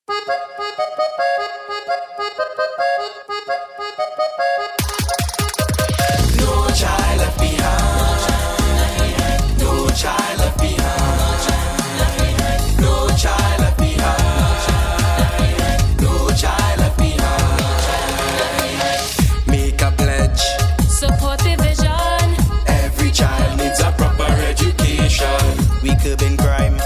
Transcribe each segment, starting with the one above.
No child left behind. No child left behind. No child left behind. No child left behind. Make a pledge. Support the vision. Every child needs a proper education. We curb crime.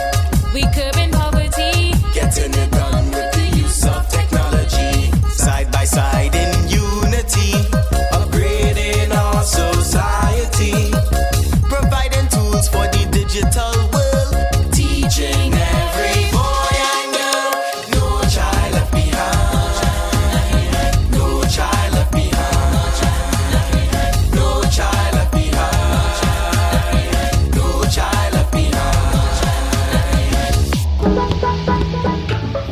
We curbing poverty. Getting it done with the use of technology. Side by side in unity. Upgrading our society. Providing tools for the digital world. Teaching every boy and girl. No child left behind. No child left behind. No child left behind. No child left behind.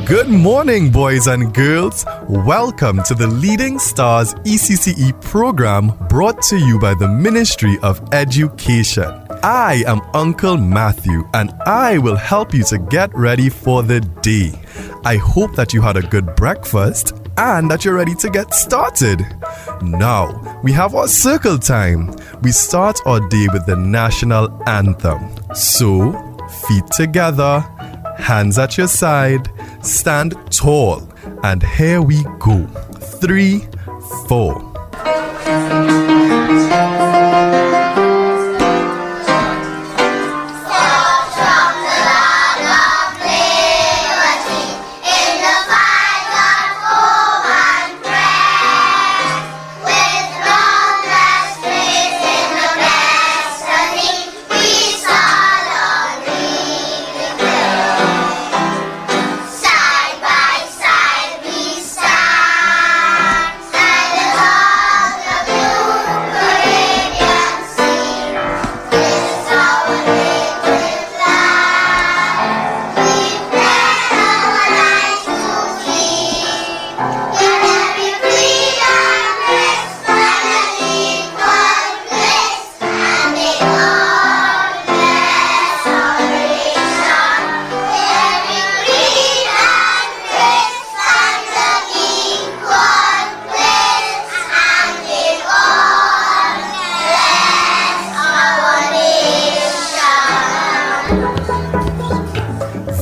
Good morning, boys and girls. Welcome to the Leading Stars ECCE program brought to you by the Ministry of Education. I am Uncle Matthew, and I will help you to get ready for the day. I hope that you had a good breakfast and that you're ready to get started. Now, we have our circle time. We start our day with the national anthem. So, feet together, hands at your side, stand tall, and here we go. 3, 4.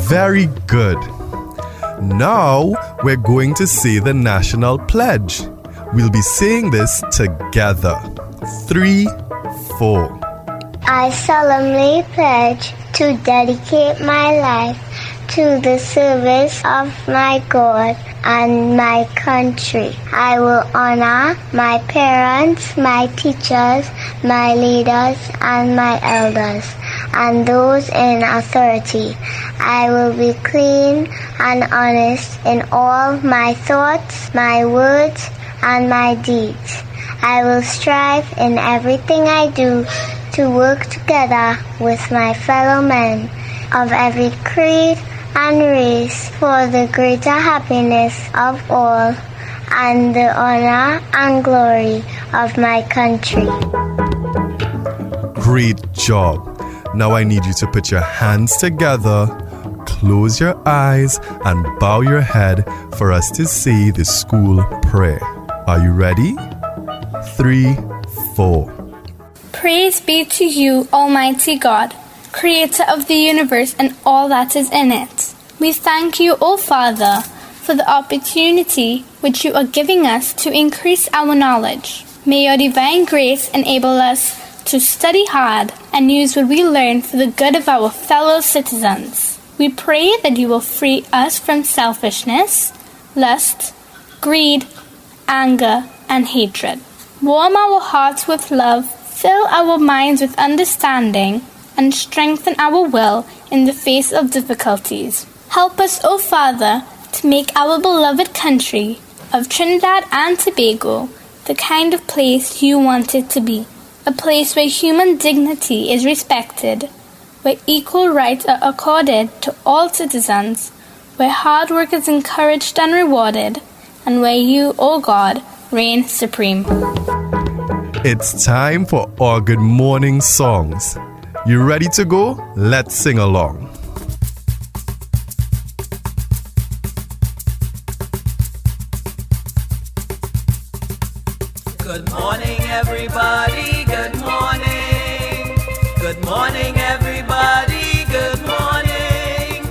Very good. Now we're going to say the national pledge. We'll be saying this together. 3, 4. I solemnly pledge to dedicate my life to the service of my God and my country. I will honor my parents, my teachers, my leaders, and my elders, and those in authority. I will be clean and honest in all my thoughts, my words, and my deeds. I will strive in everything I do to work together with my fellow men of every creed and race for the greater happiness of all and the honor and glory of my country. Great job. Now I need you to put your hands together, close your eyes, and bow your head for us to say the school prayer. Are you ready? 3, 4. Praise be to you, Almighty God, Creator of the universe and all that is in it. We thank you, O Father, for the opportunity which you are giving us to increase our knowledge. May your divine grace enable us to study hard and use what we learn for the good of our fellow citizens. We pray that you will free us from selfishness, lust, greed, anger, and hatred. Warm our hearts with love, fill our minds with understanding, and strengthen our will in the face of difficulties. Help us, O Father, to make our beloved country of Trinidad and Tobago the kind of place you want it to be. A place where human dignity is respected, where equal rights are accorded to all citizens, where hard work is encouraged and rewarded, and where you, O God, reign supreme. It's time for our good morning songs. You ready to go? Let's sing along. Good morning, everybody. Good morning. Good morning, everybody. Good morning.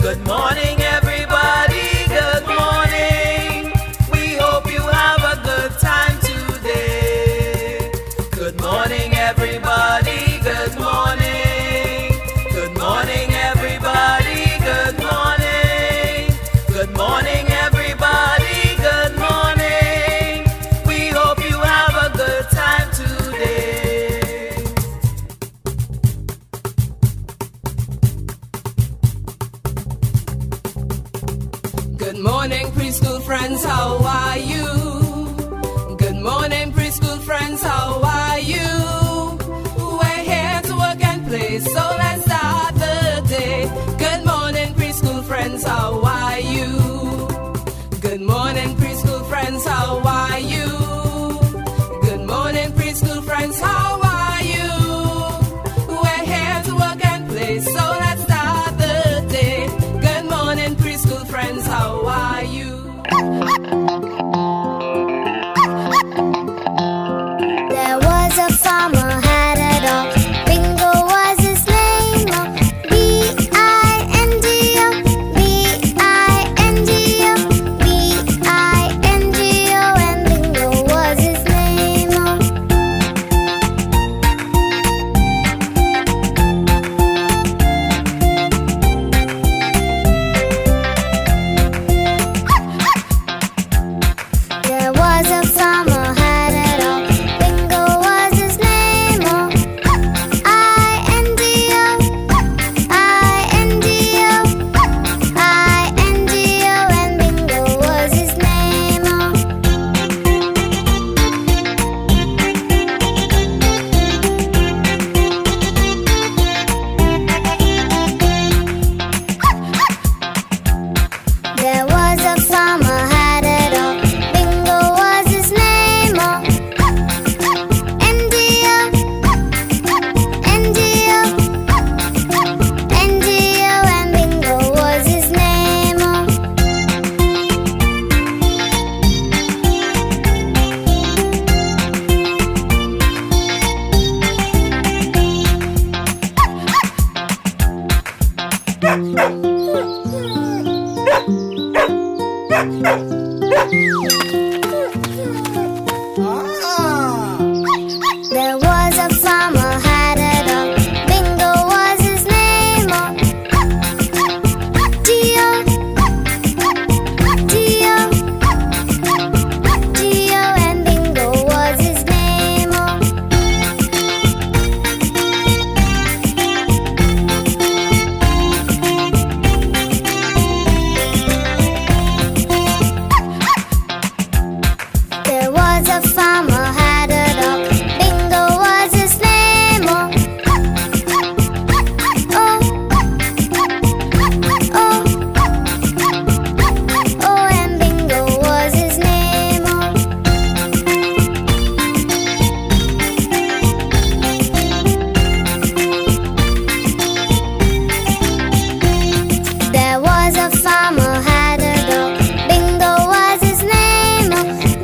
Good morning, everybody. Good morning. We hope you have a good time today. Good morning, everybody. Good morning. Good morning, everybody. Good morning. Good morning, everybody. Good morning. We hope you have a good time today. Good morning, preschool friends, how are you? Good morning, preschool friends, how are you? We're here to work and play, so let's start the day. Good morning, preschool friends, how are you? Good morning, preschool friends, how are you? Good morning, preschool friends, how are you? We're here to work and play, so let's start the day. Good morning, preschool friends, how are you? There was a farmer had a dog. Bingo was his name. B-I-N-G-O, B-I-N-G-O, B-I-N-G-O, and Bingo was his name. There was a farmer had a dog. Bingo was his name. I-N-G-O, I-N-G-O, I-N-G-O, and Bingo was his name. There was a farmer had a dog. Bingo was his name. N-G-O, N-G-O, N-G-O, and Bingo was his name. There was a farmer had a dog. Bingo was his name. Geo, Geo, Geo, and Bingo was his name. There was a farmer had a dog. Bingo was his name. Oh, oh, oh, and Bingo was his name. There was a farmer had a dog. Bingo was his name.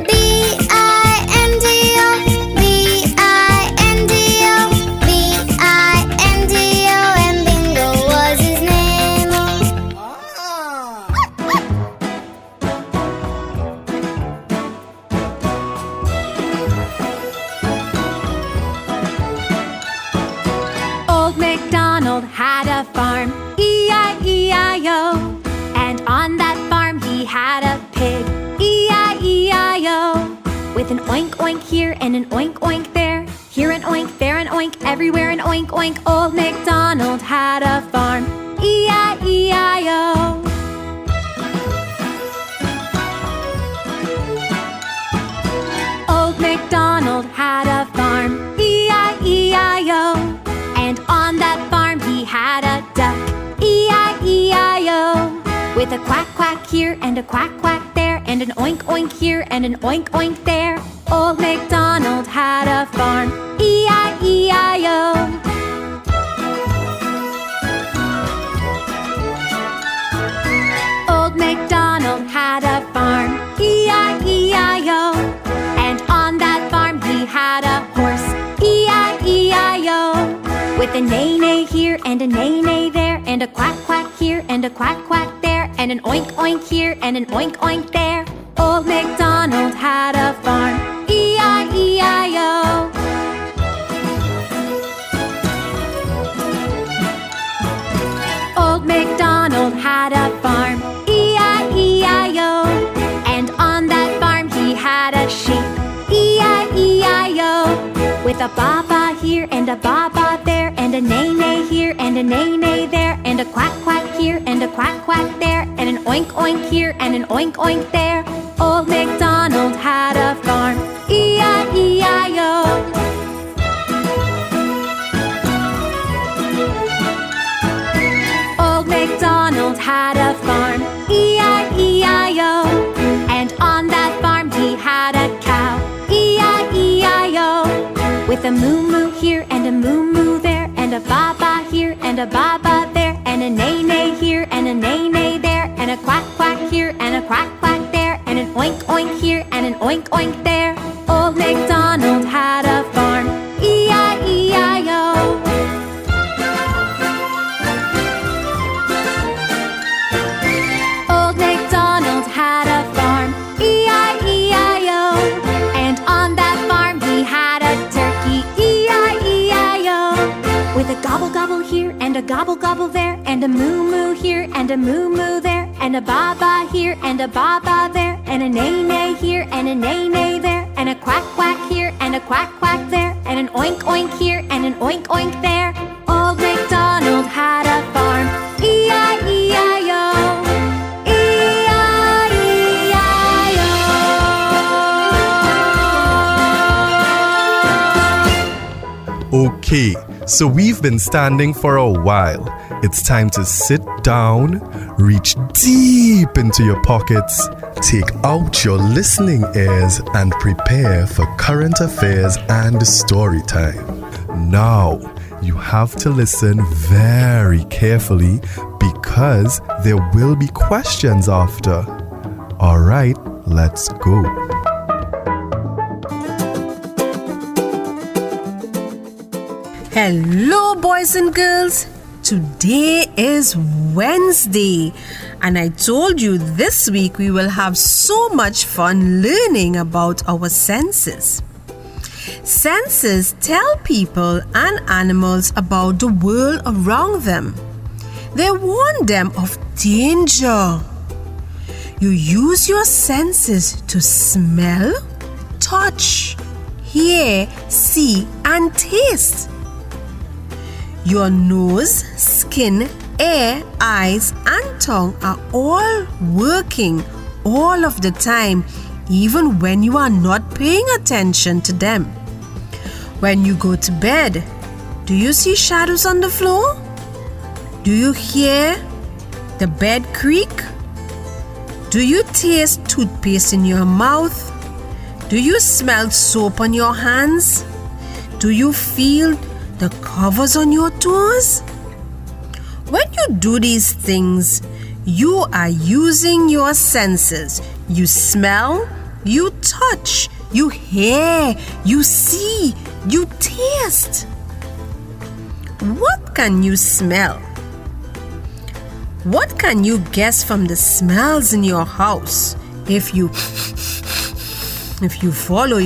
B-I-N-G-O, B-I-N-G-O, B-I-N-G-O, and Bingo was his name. Old MacDonald had a farm, E-I-E-I-O. And on that farm he had a pig, E-I-E-I-O. With an oink oink here and an oink oink there. Here an oink, there an oink, everywhere an oink oink. Old MacDonald had a farm, E-I-E-I-O. Old MacDonald had a farm, E-I-E-I-O. And on that farm he had a duck, E-I-E-I-O. With a quack quack here and a quack quack there. And an oink oink here and an oink oink there. Old MacDonald had a farm, E-I-E-I-O. Old MacDonald had a farm, E-I-E-I-O. And on that farm and a quack quack there, and an oink oink here and an oink oink there. Old MacDonald had a farm, E-I-E-I-O. Old MacDonald had a farm, E-I-E-I-O. And on that farm he had a sheep, E-I-E-I-O. With a ba-ba here and a ba-ba there, and a neigh-neigh here and a neigh-neigh there, and a quack quack here and a quack quack there, and an oink oink here and an oink oink there. Old MacDonald had a farm, E-I-E-I-O. Old MacDonald had a farm, E-I-E-I-O. And on that farm he had a cow, E-I-E-I-O. With a moo-moo here and a moo-moo there, and a ba-ba here and a ba-ba there, and a neigh-neigh here and a neigh-neigh there, and a quack quack here and a quack quack there, and an oink oink here and an oink oink there. Old MacDonald had a farm, E-I-E-I-O. Old MacDonald had a farm, E-I-E-I-O. And on that farm he had a turkey, E-I-E-I-O. With a gobble gobble here and a gobble gobble there, and a moo moo here and a moo moo there, and a ba-ba here and a ba-ba there, and a neigh-neigh here and a neigh-neigh there, and a quack quack here and a quack quack there, and an oink oink here and an oink oink there. Old MacDonald had a farm, E-I-E-I-O. Okay, so we've been standing for a while. It's time to sit down, reach deep into your pockets, take out your listening ears, and prepare for current affairs and story time. Now, you have to listen very carefully because there will be questions after. All right, let's go. Hello, boys and girls. Today is Wednesday, and I told you this week we will have so much fun learning about our senses. Senses tell people and animals about the world around them. They warn them of danger. You use your senses to smell, touch, hear, see, and taste. Your nose, skin, ear, eyes, and tongue are all working all of the time, even when you are not paying attention to them. When you go to bed, do you see shadows on the floor? Do you hear the bed creak? Do you taste toothpaste in your mouth? Do you smell soap on your hands? Do you feel the covers on your toes? When you do these things, you are using your senses. You smell, you touch, you hear, you see, you taste. What can you smell? What can you guess from the smells in your house? If you follow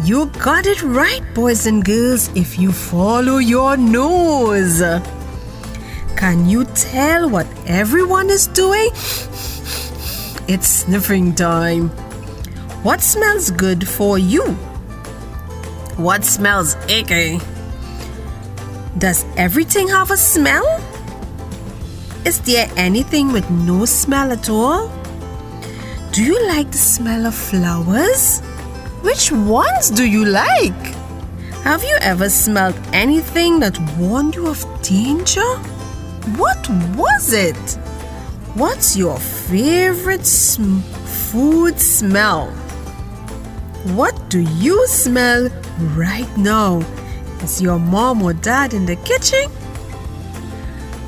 you got it right, boys and girls, if you follow your nose. Can you tell what everyone is doing? It's sniffing time. What smells good for you? What smells icky? Does everything have a smell? Is there anything with no smell at all? Do you like the smell of flowers? Which ones do you like? Have you ever smelled anything that warned you of danger? What was it? What's your favorite food smell? What do you smell right now? Is your mom or dad in the kitchen?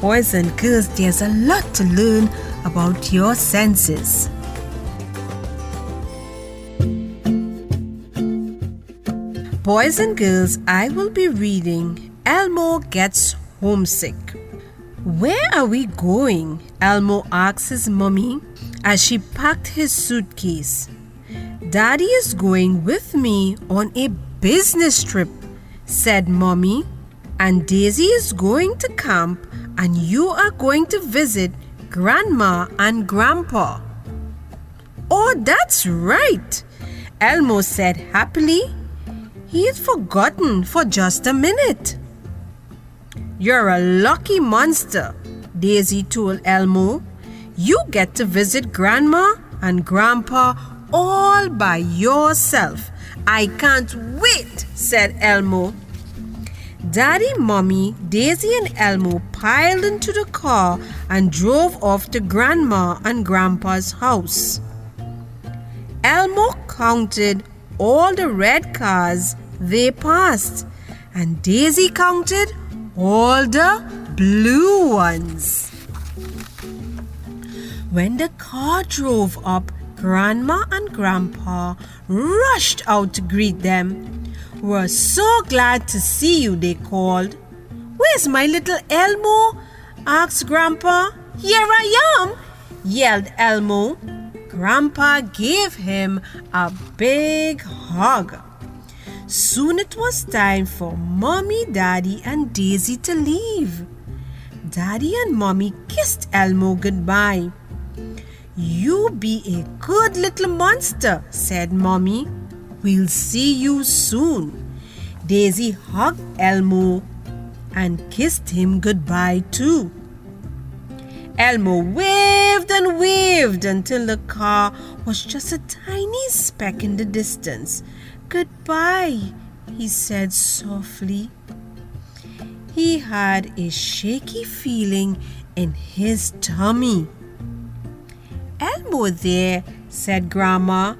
Boys and girls, there's a lot to learn about your senses. Boys and girls, I will be reading Elmo Gets Homesick. "Where are we going?" Elmo asked his mommy as she packed his suitcase. "Daddy is going with me on a business trip," said Mommy. "And Daisy is going to camp, and you are going to visit Grandma and Grandpa." "Oh, that's right," Elmo said happily. He had forgotten for just a minute. "You're a lucky monster," Daisy told Elmo. "You get to visit Grandma and Grandpa all by yourself." "I can't wait," said Elmo. Daddy, Mommy, Daisy and Elmo piled into the car and drove off to Grandma and Grandpa's house. Elmo counted all the red cars they passed, and Daisy counted all the blue ones. When the car drove up, Grandma and Grandpa rushed out to greet them. "We're so glad to see you," they called. "Where's my little Elmo?" asked Grandpa. "Here I am," yelled Elmo. Grandpa gave him a big hug. Soon it was time for Mommy, Daddy, and Daisy to leave. Daddy and Mommy kissed Elmo goodbye. "You be a good little monster," said Mommy. "We'll see you soon." Daisy hugged Elmo and kissed him goodbye too. Elmo waved and waved until the car was just a tiny speck in the distance. "Goodbye," he said softly. He had a shaky feeling in his tummy. "Elmo there," said Grandma.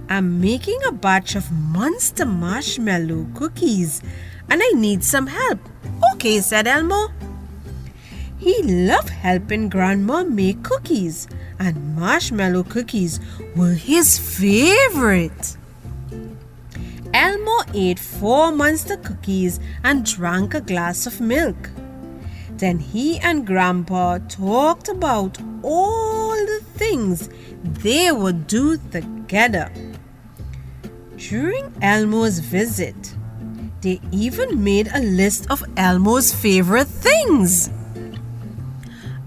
"I'm making a batch of monster marshmallow cookies and I need some help." "Okay," said Elmo. He loved helping Grandma make cookies, and marshmallow cookies were his favorite. Elmo ate 4 monster cookies and drank a glass of milk. Then he and Grandpa talked about all the things they would do together. During Elmo's visit, they even made a list of Elmo's favorite things.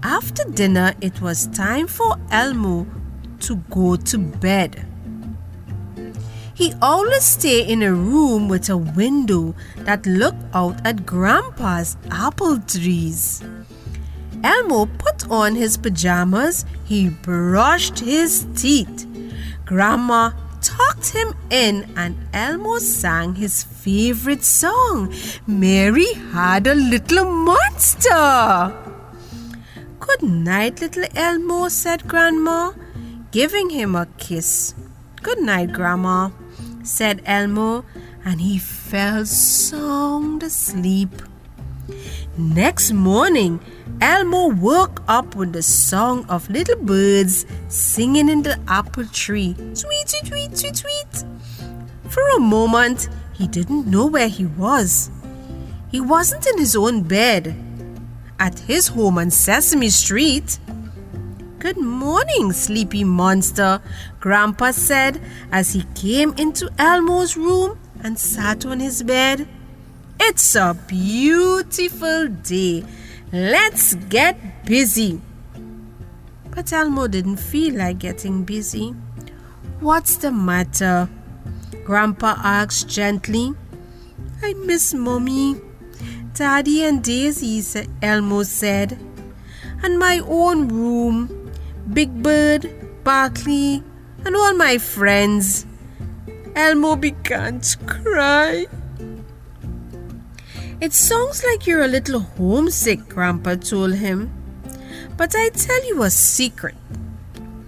After dinner, it was time for Elmo to go to bed. He always stayed in a room with a window that looked out at Grandpa's apple trees. Elmo put on his pajamas. He brushed his teeth. Grandma tucked him in and Elmo sang his favorite song, "Mary Had a Little Monster." "Good night, little Elmo," said Grandma, giving him a kiss. "Good night, Grandma," said Elmo, and he fell sound asleep. Next morning, Elmo woke up with the song of little birds singing in the apple tree. Tweet, tweet, tweet, tweet, tweet. For a moment, he didn't know where he was. He wasn't in his own bed at his home on Sesame Street. "Good morning, sleepy monster," Grandpa said as he came into Elmo's room and sat on his bed. "It's a beautiful day. Let's get busy." But Elmo didn't feel like getting busy. "What's the matter?" Grandpa asked gently. "I miss Mommy, Daddy and Daisy," Elmo said, "and my own room, Big Bird, Barkley, and all my friends." Elmo began to cry. "It sounds like you're a little homesick," Grandpa told him. "But I tell you a secret."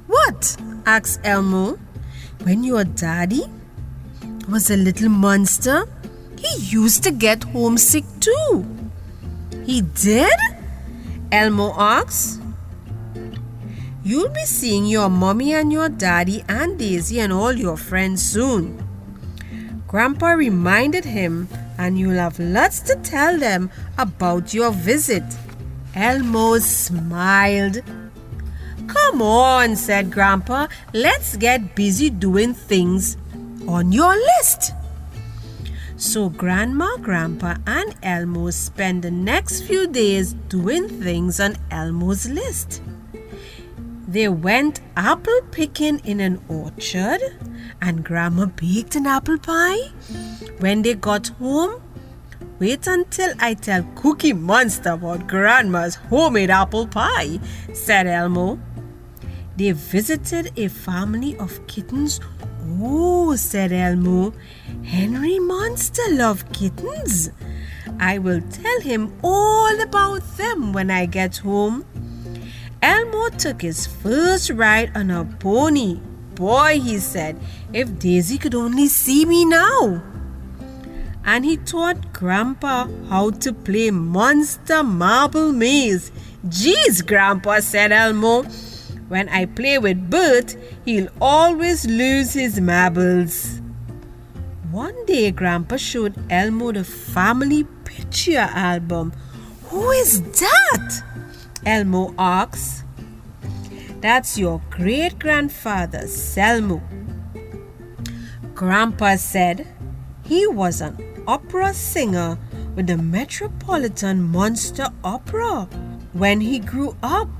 "What?" asked Elmo. "When your daddy was a little monster, he used to get homesick too." "He did?" Elmo asked. "You'll be seeing your mommy and your daddy and Daisy and all your friends soon," Grandpa reminded him, "and you'll have lots to tell them about your visit." Elmo smiled. "Come on," said Grandpa. "Let's get busy doing things on your list." So Grandma, Grandpa, and Elmo spent the next few days doing things on Elmo's list. They went apple picking in an orchard, and Grandma baked an apple pie. When they got home, "Wait until I tell Cookie Monster about Grandma's homemade apple pie," said Elmo. They visited a family of kittens. "Oh," said Elmo, "Henry Monster loved kittens. I will tell him all about them when I get home." Elmo took his first ride on a pony. "Boy," he said, "if Daisy could only see me now." And he taught Grandpa how to play Monster Marble Maze. "Geez, Grandpa," said Elmo, "when I play with Bert, he'll always lose his marbles." One day, Grandpa showed Elmo the family picture album. "Who is that?" Elmo asked. "That's your great-grandfather, Selmo." Grandpa said he was an opera singer with the Metropolitan Monster Opera when he grew up.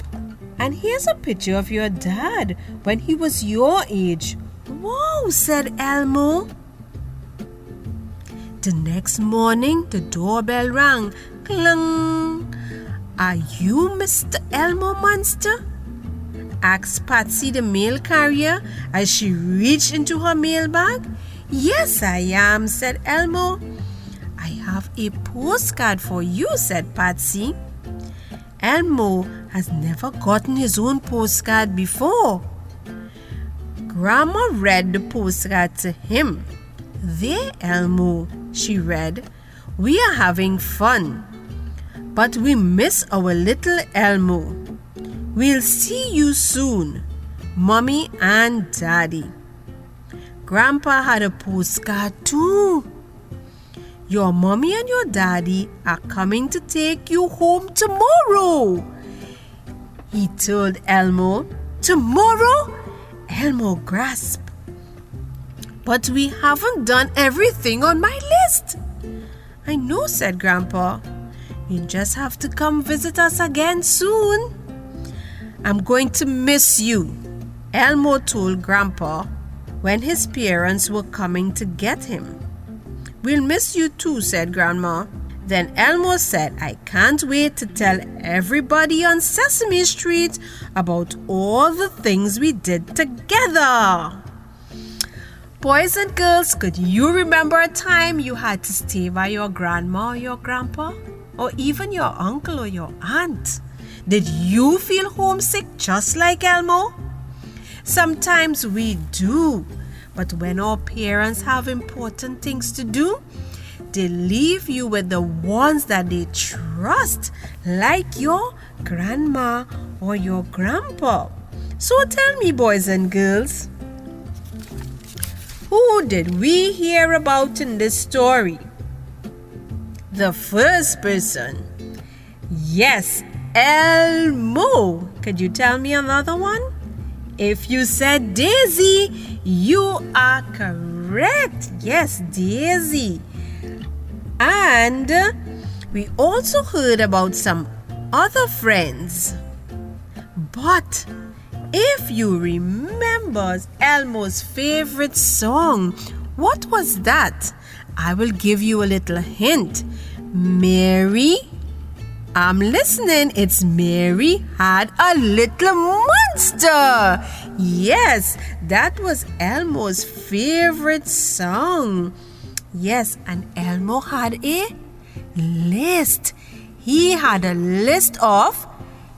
"And here's a picture of your dad when he was your age." "Wow," said Elmo. The next morning, the doorbell rang. Clang. "Are you Mr. Elmo Monster?" asked Patsy, the mail carrier, as she reached into her mailbag. "Yes, I am," said Elmo. "I have a postcard for you," said Patsy. Elmo has never gotten his own postcard before. Grandma read the postcard to him. "There, Elmo," she read, "we are having fun, but we miss our little Elmo. We'll see you soon, Mommy and Daddy." Grandpa had a postcard too. "Your mommy and your daddy are coming to take you home tomorrow," he told Elmo. "Tomorrow?" Elmo grasped. "But we haven't done everything on my list." "I know," said Grandpa. "You just have to come visit us again soon." "I'm going to miss you," Elmo told Grandpa when his parents were coming to get him. "We'll miss you too," said Grandma. Then Elmo said, "I can't wait to tell everybody on Sesame Street about all the things we did together." Boys and girls, could you remember a time you had to stay by your grandma or your grandpa? Or even your uncle or your aunt? Did you feel homesick just like Elmo? Sometimes we do, but when our parents have important things to do, they leave you with the ones that they trust, like your grandma or your grandpa. So tell me, boys and girls, who did we hear about in this story? The first person. Yes, Elmo. Could you tell me another one? If you said Daisy, you are correct. Yes, Daisy. And we also heard about some other friends. But if you remember Elmo's favorite song, what was that? I will give you a little hint. Mary, I'm listening. It's Mary had a little monster. Yes, that was Elmo's favorite song. Yes, and Elmo had a list. He had a list of,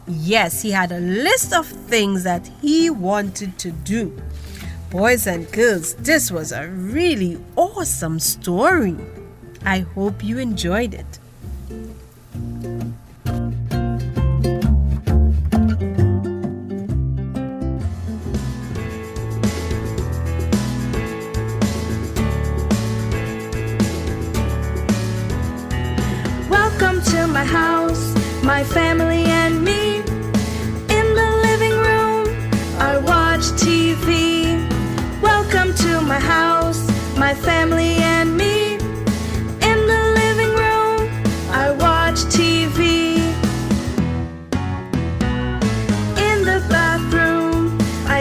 he had a list of things that he wanted to do. Boys and girls, this was a really awesome story. I hope you enjoyed it. Welcome to my house. My family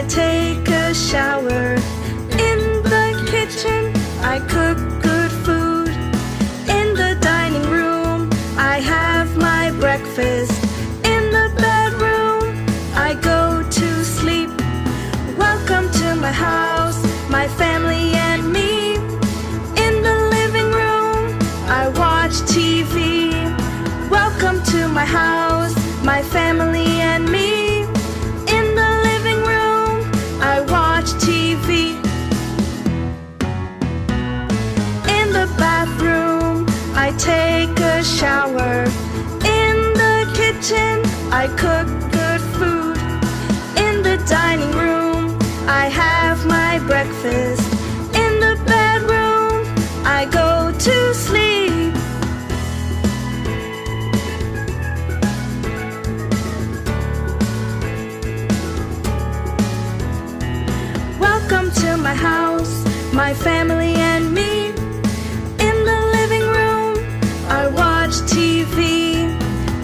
take a shower. In the kitchen, I cook good food. In the dining room, I have my breakfast. In the bedroom, I go to sleep. Welcome to my house, my family and me. In the living room, I watch TV. Welcome to my house, my family and me. In the living room, I watch TV. In the bathroom, I take a shower. In the kitchen, I cook good food. In the dining room, I have my breakfast. In the bedroom, I go to sleep. Welcome to my house, my family and me. In the living room, I watch TV.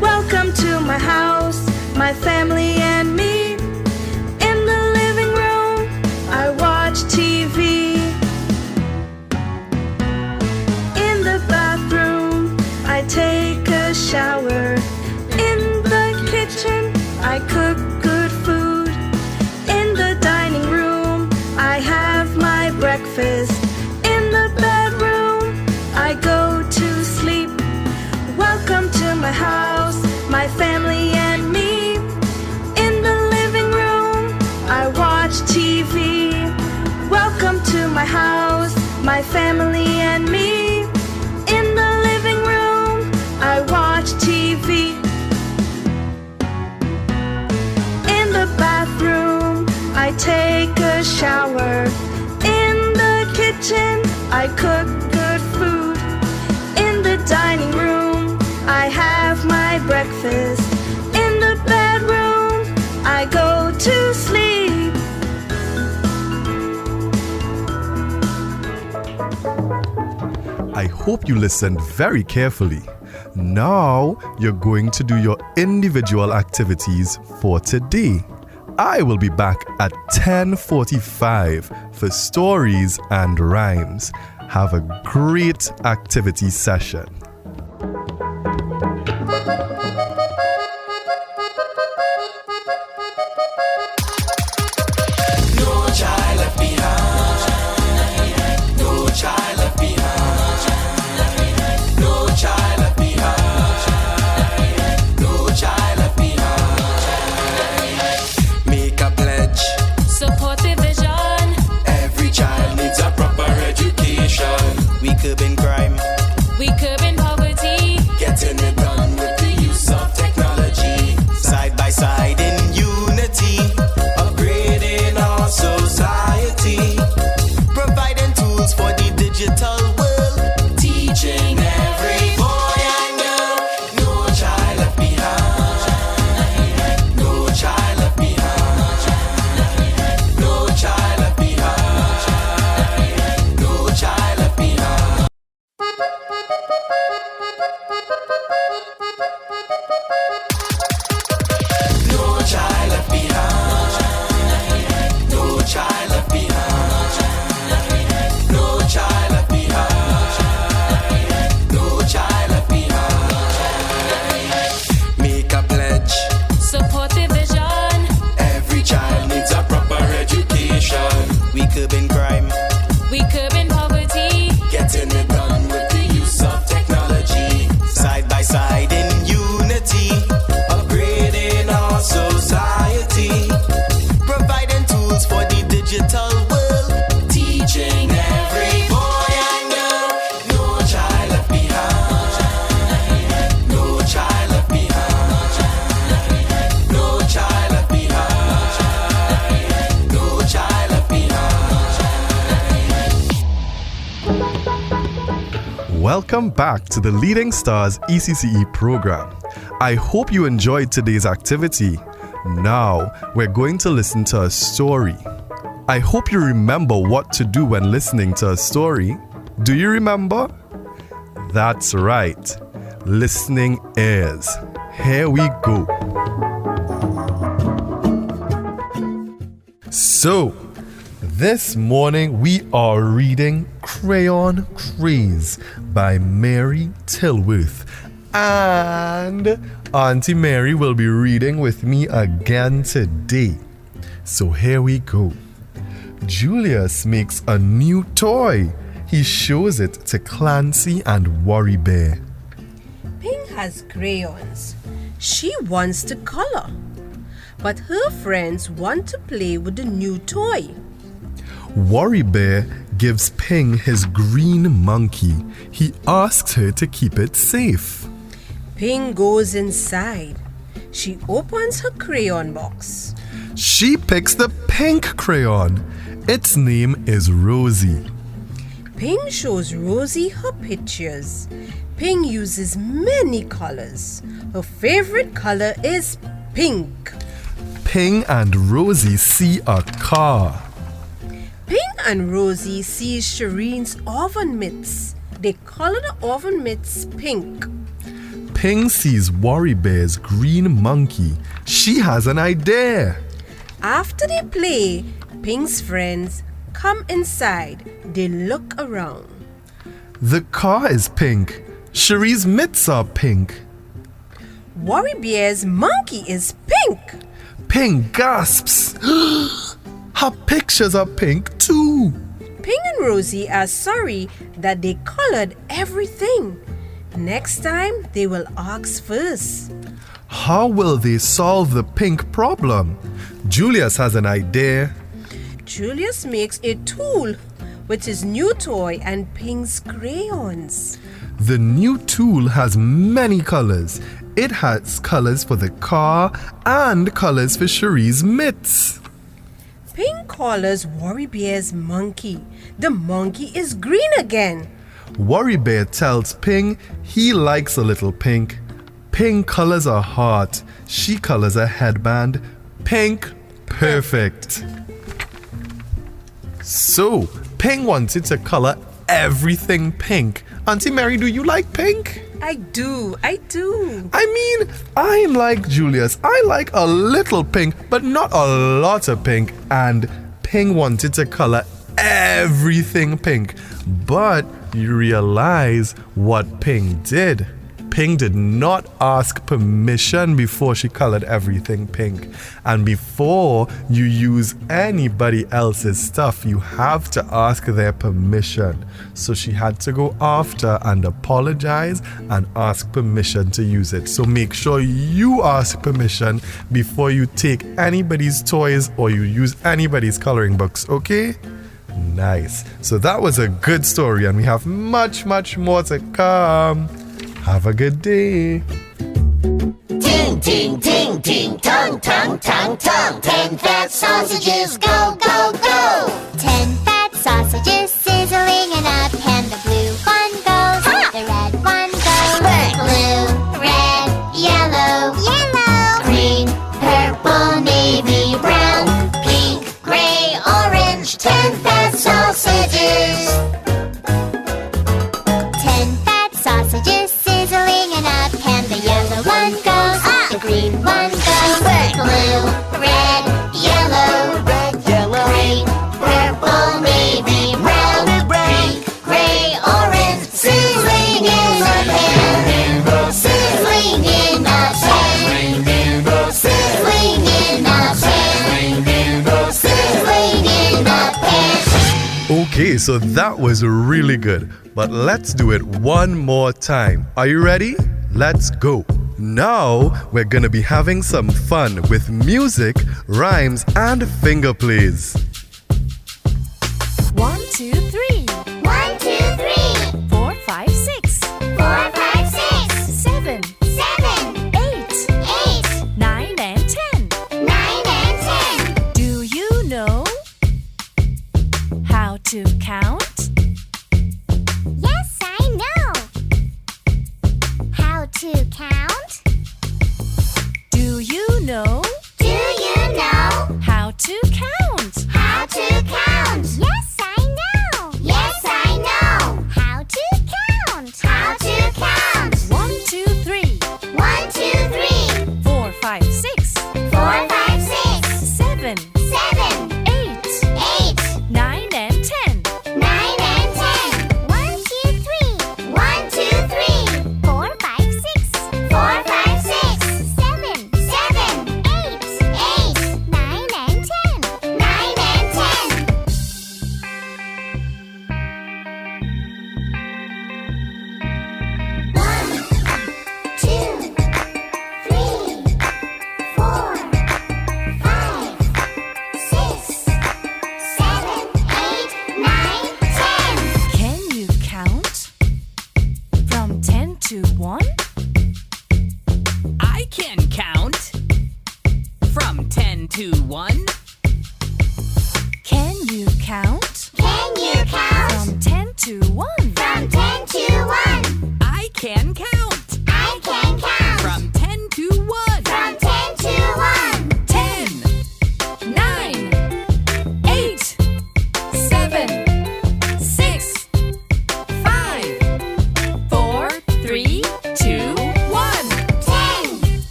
Welcome to my house, my family and me. In the living room, I watch TV. In the bathroom, I take a shower. In the kitchen, I cook good food. In the dining room, I have my breakfast. In the bedroom, I go to sleep. Welcome to my house, my family and me. In the living room, I watch TV. Welcome to my house, my family and me. In the living room, I watch TV. In the bathroom, I take a shower. In the kitchen, I cook good food. In the dining room, I have my breakfast. In the bedroom, I go to sleep. I hope you listened very carefully. Now you're going to do your individual activities for today. I will be back at 10:45 for stories and rhymes. Have a great activity session. No child left behind. No child left behind. No child left behind. No child left behind. Make a pledge. Support the vision. Every child needs a proper education. We curbing crime, We curbing poverty. getting it done with the use of technology. Side by side in unity, upgrading our society. Providing tools for the digital world. Teaching every boy and girl. No child left behind. No child left behind. No child left behind. No child left behind. No child left behind. No child left behind. No child left behind. No child left behind. Make a pledge. Support the vision. Every child needs a proper education. We curbing crime, We curbing poverty. getting it done with the use of technology. Side by side in unity, upgrading our society. Providing tools for the digital world. Teaching every boy and girl. No child left behind. No child left behind. No child left behind. No child left behind. Welcome back to the Leading Stars ECCE program. I hope you enjoyed today's activity. Now we're going to listen to a story. I hope you remember what to do when listening to a story. Do you remember? That's right. Listening is. Here we go. So, this morning we are reading Crayon Craze by Mary Tilworth. And Auntie Mary will be reading with me again today. So here we go. Julius makes a new toy. He shows it to Clancy and Worry Bear. Pink has crayons. She wants to color. But her friends want to play with the new toy. Worry Bear gives Ping his green monkey. He asks her to keep it safe. Pink goes inside. She opens her crayon box. She picks the pink crayon. Its name is Rosie. Pink shows Rosie her pictures. Pink uses many colors. Her favorite color is pink. Ping and Rosie see a car. Pink and Rosie see Shireen's oven mitts. They color the oven mitts pink. Ping sees Worry Bear's green monkey. She has an idea. After they play, Pink's friends come inside. They look around. The car is pink. Cherie's mitts are pink. Worry Bear's monkey is pink. Pink gasps. Her pictures are pink too. Pink and Rosie are sorry that they colored everything. Next time, they will ask first. How will they solve the pink problem? Julius has an idea. Julius makes a tool with his new toy and Pink's crayons. The new tool has many colors. It has colors for the car and colors for Cherie's mitts. Pink colors Worry Bear's monkey. The monkey is green again. Worry Bear tells Ping he likes a little pink. Pink colors a heart. She colors a headband. Pink, perfect. So, Ping wanted to color everything pink. Auntie Mary, do you like pink? I do. I mean, I'm like Julius. I like a little pink, but not a lot of pink. And Ping wanted to color everything pink. But you realize what Ping did. Ping did not ask permission before she colored everything pink. And before you use anybody else's stuff, you have to ask their permission. So she had to go after and apologize and ask permission to use it. So make sure you ask permission before you take anybody's toys or you use anybody's coloring books, okay? Nice. So that was a good story and we have much, much more to come. Have a good day. Ting, ting, ting, ting, tongue, tongue, tongue, tongue. 10 fat sausages, go, go, go. 10 fat sausages sizzling in a pan. The blue one goes, the red one goes. Blue, red, yellow, yellow, green, purple, navy, brown, pink, gray, orange. 10 fat sausages. 10 fat sausages sizzling in a pan. The yellow one goes, the green one goes. Blue, red, yellow, green, purple, navy, brown, pink, gray, orange. Sizzling in a pan. Sizzling in a pan. Sizzling in a pan. Sizzling in a pan. Okay, so that was really good. But let's do it one more time. Are you ready? Let's go. Now, we're gonna be having some fun with music, rhymes, and finger plays. 1, 2, 3. 1, 2, 3. 4, 5, 6. 4, 5, 6. 7, 7, 8, 8, 9, and 10. 9 and 10. Do you know how to count? Yes, I know how to count. Do you know Do you know how to count? how to count? Yes, I know.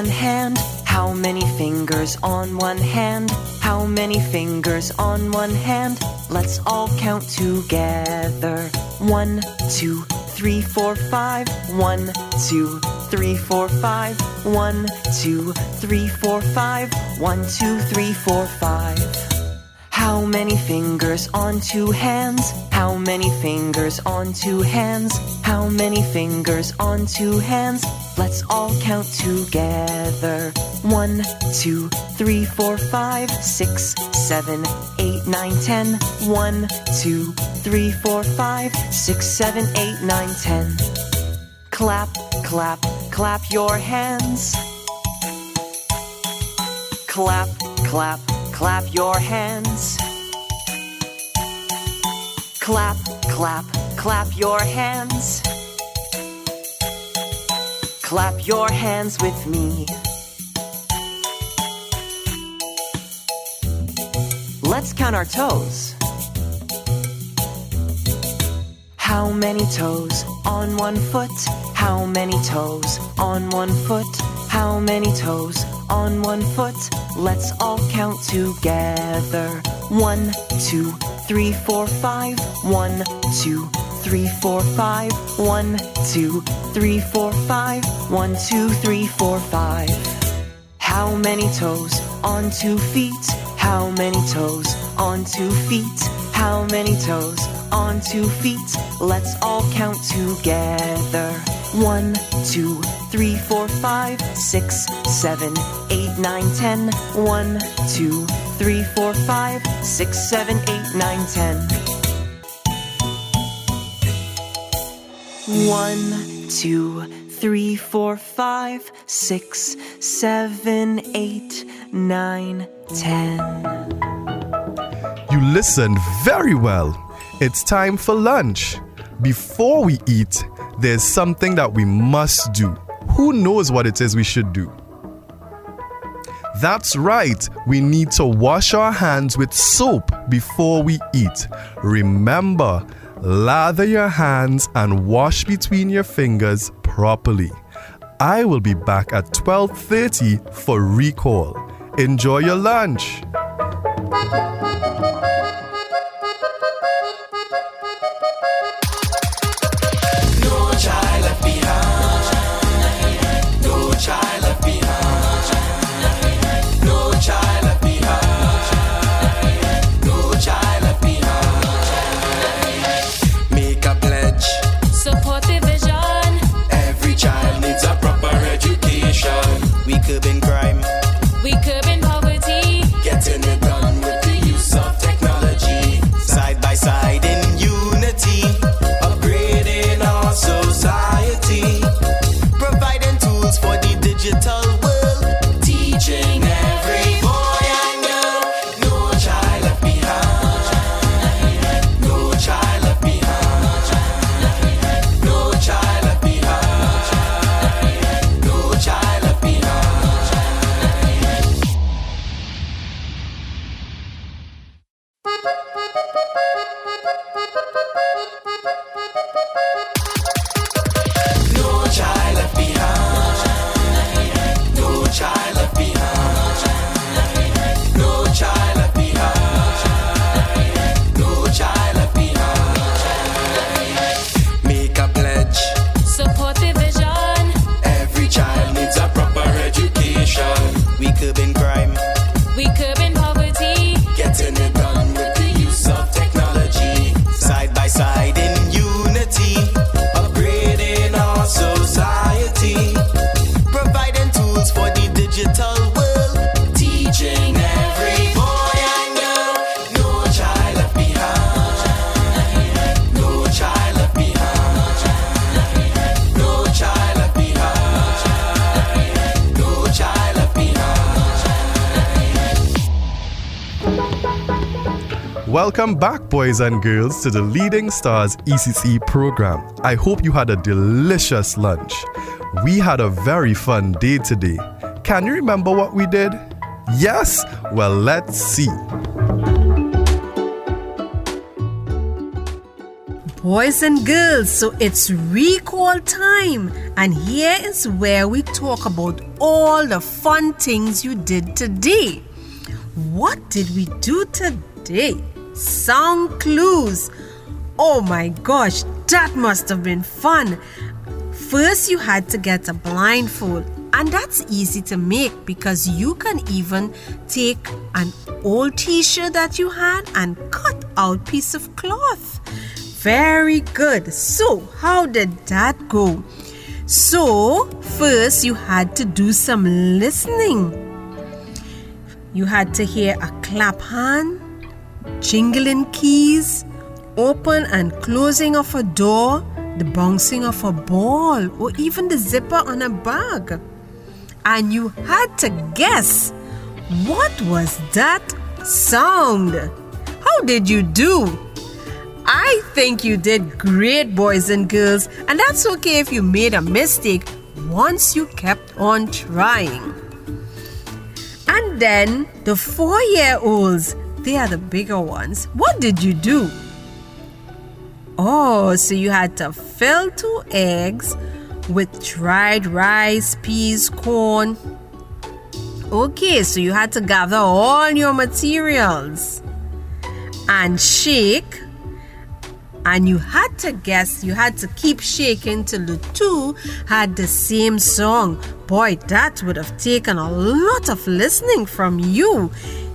one hand? How many fingers on one hand? How many fingers on one hand? Let's all count together. 1, 2, 3, 4, 5. 1, 2, 3, 4, 5. 1, 2, 3, 4, 5. 1, 2, 3, 4, 5. How many fingers on two hands? How many fingers on two hands? How many fingers on two hands? Let's all count together. 1, 2, 3, 4, 5, 6, 7, 8, 9, 10. 1, 2, 3, 4, 5, 6, 7, 8, 9, 10. Clap, clap, clap your hands. Clap, clap, clap your hands. Clap, clap, clap your hands. Clap your hands with me. Let's count our toes. How many toes on one foot? How many toes on one foot? How many toes on one foot? Let's all count together. 1, 2, 3, 4, 5. 1, 2, 3, 4, 5. 1, 2, 3, 4, 5. 1, 2, 3, 4, 5. How many toes on 2 feet? How many toes on 2 feet? How many toes on 2 feet? Let's all count together. 1, 2, 3, 4, 5, 6, 7, 8, 9, 10. 1, 2, 3, 4, 5, 6, 7, 8, 9, 10. 1, 2, 3, 4, 5, 6, 7, 8, 9, 10. You listened very well. It's time for lunch. Before we eat, there's something that we must do. Who knows what it is we should do? That's right, we need to wash our hands with soap before we eat. Remember, lather your hands and wash between your fingers properly. I will be back at 12:30 for recall. Enjoy your lunch. No child left behind. No child left behind. No child left behind. No child left behind. Make a pledge. Support the vision. Every child needs a proper education. We curb crime. We curbing poverty. Getting it done with the use of technology. Side by side in unity. Upgrading our society. Providing tools for the digital world. Teaching every boy and girl. No child left behind. No child left behind. No child left behind. No child left behind. No child left behind. No child left behind. No child left behind. No child left behind. Make a pledge. Support the vision. Every child needs a proper education. We curbing crime. We curbing poverty. Getting it done with the use of technology. Side by side in unity. Upgrading our society. Providing tools for the digital world. Teaching every boy and girl. No child left behind. No child left behind. No child left behind. No child left behind. Welcome back, boys and girls, to the Leading Stars ECC program. I hope you had a delicious lunch. We had a very fun day today. Can you remember what we did? Yes? Well, let's see. Boys and girls, so it's recall time, and here is where we talk about all the fun things you did today. What did we do today? Sound clues. Oh my gosh, that must have been fun. First, you had to get a blindfold, and that's easy to make because you can even take an old t-shirt that you had and cut out a piece of cloth. Very good. So, how did that go? So, first you had to do some listening. You had to hear a clap hand, jingling keys, open and closing of a door, the bouncing of a ball, or even the zipper on a bag. And you had to guess, what was that sound? How did you do? I think you did great, boys and girls, and that's okay if you made a mistake once you kept on trying. And then the 4-year-olds, they are the bigger ones. What did you do? Oh, so you had to fill 2 eggs with dried rice, peas, corn. Okay, so you had to gather all your materials and shake. And you had to guess, you had to keep shaking till the 2 had the same song. Boy, that would have taken a lot of listening from you.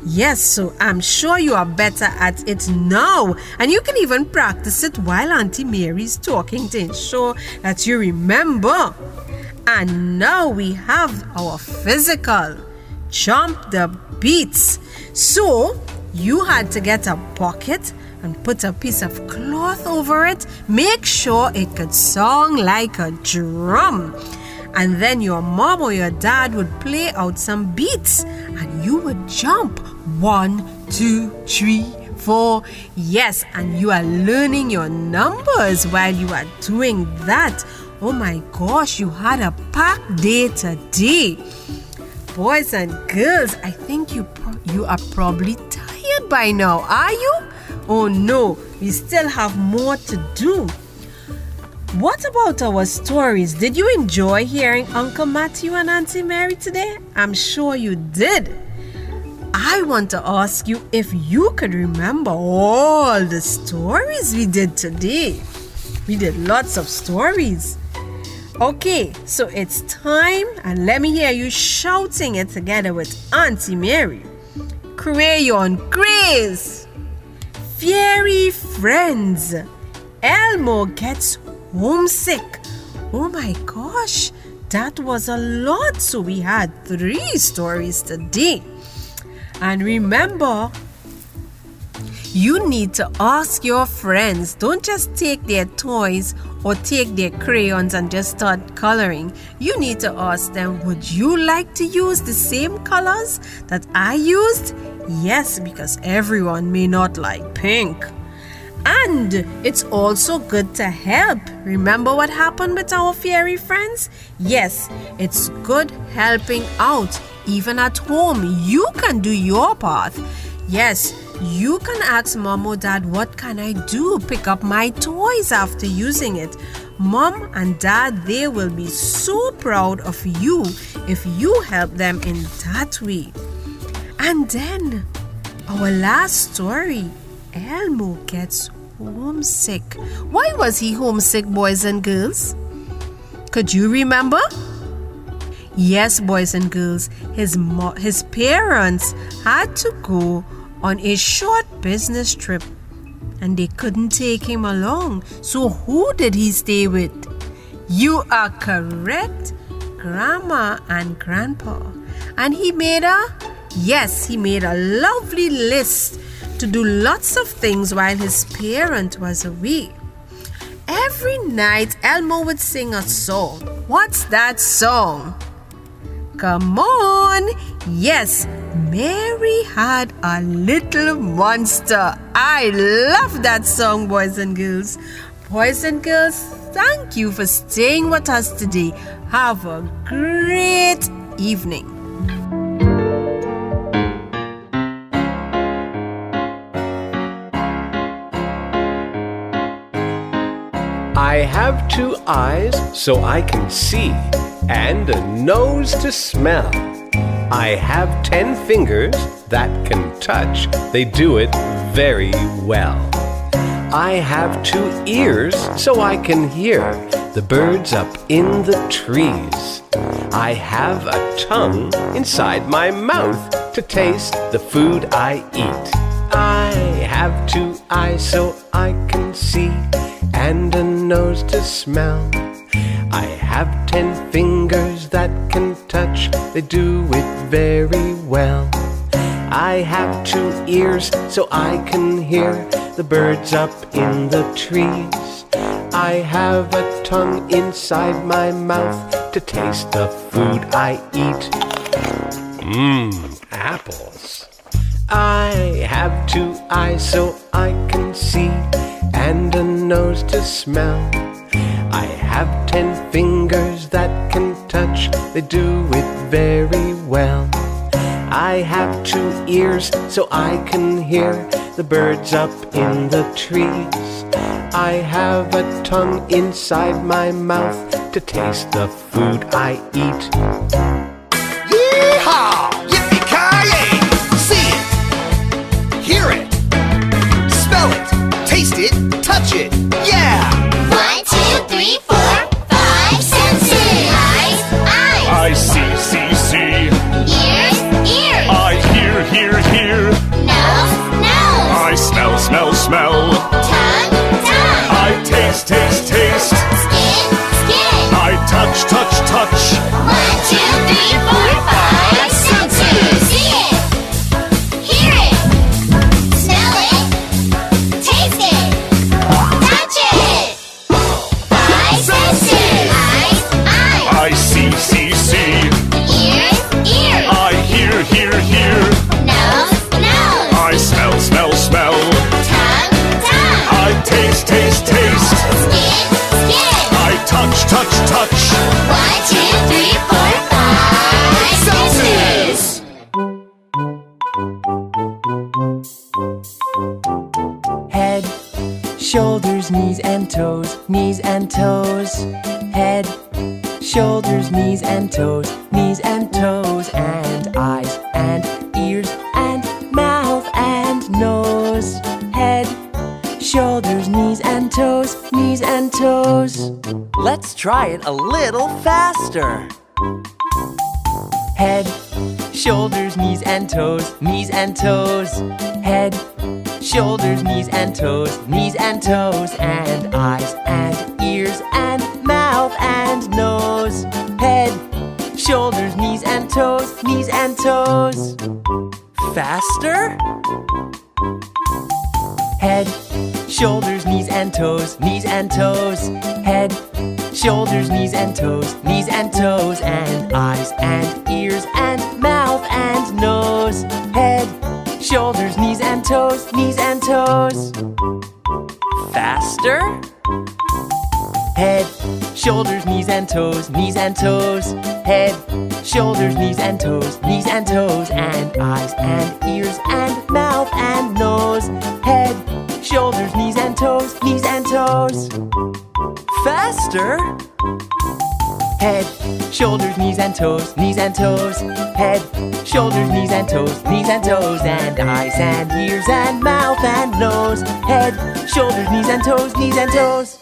Yes, so I'm sure you are better at it now. And you can even practice it while Auntie Mary's talking to ensure that you remember. And now we have our physical. Jump the beats. So, you had to get a bucket and put a piece of cloth over it. Make sure it could sound like a drum. And then your mom or your dad would play out some beats and you would jump. 1, 2, 3, 4. Yes, and you are learning your numbers while you are doing that. Oh my gosh, you had a packed day today. Boys and girls, I think you are probably tired by now, are you? Oh no, we still have more to do. What about our stories? Did you enjoy hearing Uncle Matthew and Auntie Mary today? I'm sure you did. I want to ask you if you could remember all the stories we did today. We did lots of stories. Okay, so it's time, and let me hear you shouting it together with Auntie Mary. Crayon craze. Fairy friends. Elmo gets homesick. Oh my gosh, that was a lot. So we had 3 stories today. And remember, you need to ask your friends. Don't just take their toys or take their crayons and just start coloring. You need to ask them, would you like to use the same colors that I used? Yes, because everyone may not like pink. And it's also good to help. Remember what happened with our fairy friends? Yes, it's good helping out. Even at home, you can do your part. Yes, you can ask mom or dad, what can I do? Pick up my toys after using it. Mom and dad, they will be so proud of you if you help them in that way. And then, our last story, Elmo gets homesick. Why was he homesick, boys and girls? Could you remember? Yes, boys and girls, his parents had to go on a short business trip and they couldn't take him along. So who did he stay with? You are correct, Grandma and Grandpa. And he made a lovely list to do lots of things while his parent was away. Every night Elmo would sing a song. What's that song? Come on! Yes, Mary had a little monster. I love that song, boys and girls. Boys and girls, thank you for staying with us today. Have a great evening. I have 2 eyes so I can see, and a nose to smell. I have 10 fingers that can touch, they do it very well. I have 2 ears so I can hear the birds up in the trees. I have a tongue inside my mouth to taste the food I eat. I have 2 eyes so I can see, and a nose to smell. I have 10 fingers that can touch, they do it very well. I have 2 ears so I can hear the birds up in the trees. I have a tongue inside my mouth to taste the food I eat. Apples. I have 2 eyes so I can see, and a nose to smell. I have 10 fingers that can touch, they do it very well. I have 2 ears so I can hear the birds up in the trees. I have a tongue inside my mouth to taste the food I eat. Yeehaw! Yippee-ki-yay! See it, hear it, smell it, taste it, touch it, yeah! 1, 2, 3, 4, 5 senses. Eyes. I see. Ears. I hear. Nose. I smell. Tongue. I taste. Skin. I touch. 1, 2, 3, 4, 5 senses. See it, hear it, smell it, taste it, touch it. 5 senses. Eyes. I see. Ears. I hear. Nose. I smell. Tongue. I taste. Skin. I touch. 1, 2, 3, 4, 5 senses. Head, shoulders, knees and toes, knees and toes. Head, shoulders, knees and toes, knees and toes. And eyes and ears and mouth and nose. Head, shoulders, knees and toes, knees and toes. Let's try it a little faster. Head, shoulders, knees and toes, knees and toes. Head, shoulders, knees and toes, knees and toes. And eyes and ears and mouth and nose. Head, shoulders, knees and toes, knees and toes. Faster? Head, shoulders, knees and toes, knees and toes. Head, shoulders, knees and toes, knees and toes. And eyes and ears and mouth and nose. Head, shoulders, knees and toes, knees and toes. Faster? Head, shoulders, knees and toes, knees and toes. Head, shoulders, knees and toes, knees and toes. And eyes and ears and mouth and nose. Head, shoulders, knees and toes, knees and toes. Faster? Head, shoulders, knees and toes, knees and toes. Head, shoulders, knees and toes, knees and toes. And eyes and ears and mouth and nose. Head, shoulders, knees and toes, knees and toes.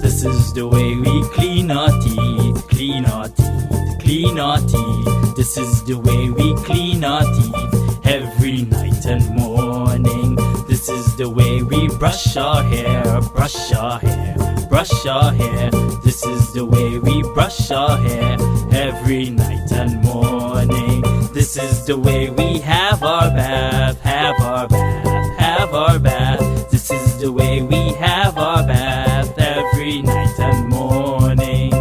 This is the way we clean our teeth, clean our teeth, clean our teeth. This is the way we clean our teeth every night and morning. This is the way we brush our hair, brush our hair, brush our hair. This is the way we brush our hair every night and morning. This is the way we have our bath, have our bath, have our bath. This is the way we have our bath every night and morning.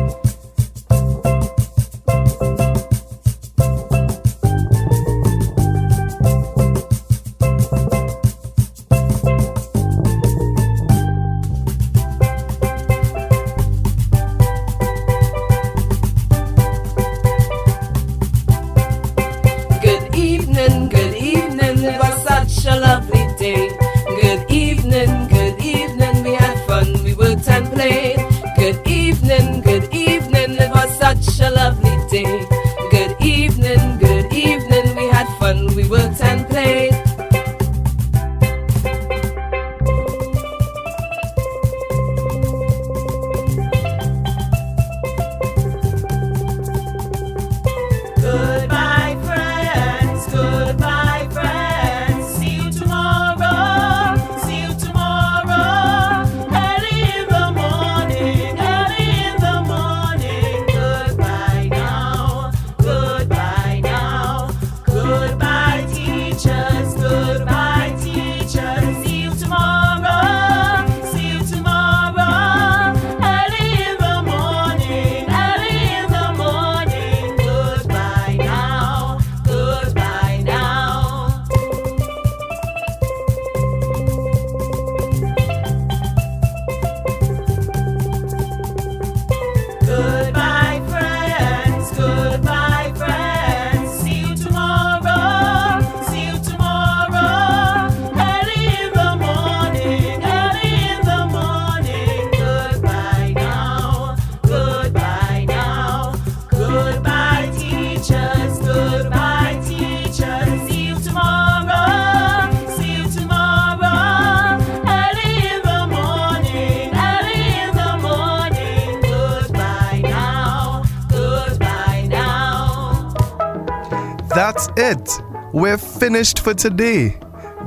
That's it. We're finished for today.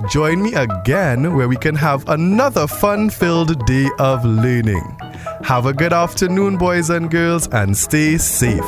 Join me again where we can have another fun-filled day of learning. Have a good afternoon, boys and girls, and stay safe.